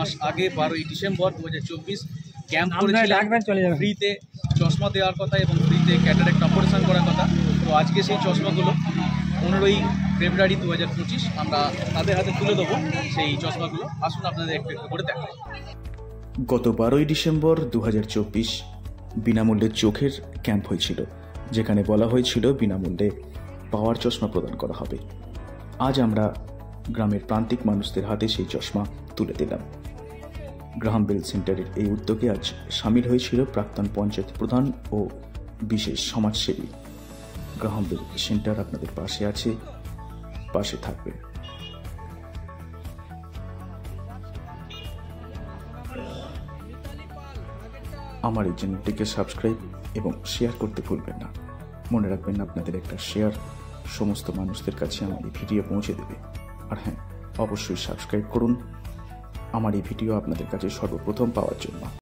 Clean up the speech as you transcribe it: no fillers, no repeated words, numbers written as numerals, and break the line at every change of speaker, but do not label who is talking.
মাস আগে 12ই December 2024 camp করেছিলেন। ফ্রিতে চশমা দেওয়ার কথা এবং ফ্রিতে ক্যাটারাক্ট অপারেশন করার কথা। তো আজকে সেই চশমাগুলো 15ই ফেব্রুয়ারি 2025 আমরা তাদের হাতে তুলে দেবো সেই চশমাগুলো। আসুন আপনাদের একটু একটু করে দেখাই।
গত 12ই ডিসেম্বর 2024 বিনামূল্যে চোখের ক্যাম্প হয়েছিল, যেখানে বলা হয়েছিল বিনামূল্যে পাওয়ার চশমা প্রদান করা হবে। আজ আমরা গ্রামের প্রান্তিক মানুষদের হাতে সেই চশমা তুলে দিলাম। গ্রাহাম বেল সেন্টারের এই উদ্যোগে আজ সামিল হয়েছিল প্রাক্তন পঞ্চায়েত প্রধান ও বিশেষ সমাজসেবী। গ্রাহাম বেল সেন্টার আপনাদের পাশে আছে, পাশে থাকবে। আমার এই চ্যানেলটিকে সাবস্ক্রাইব এবং শেয়ার করতে ভুলবেন না। মনে রাখবেন, আপনাদের একটা শেয়ার সমস্ত মানুষদের কাছে আমার এই ভিডিও পৌঁছে দেবে। আর হ্যাঁ, অবশ্যই সাবস্ক্রাইব করুন আমার এই ভিডিও আপনাদের কাছে সর্বপ্রথম পাওয়ার জন্য।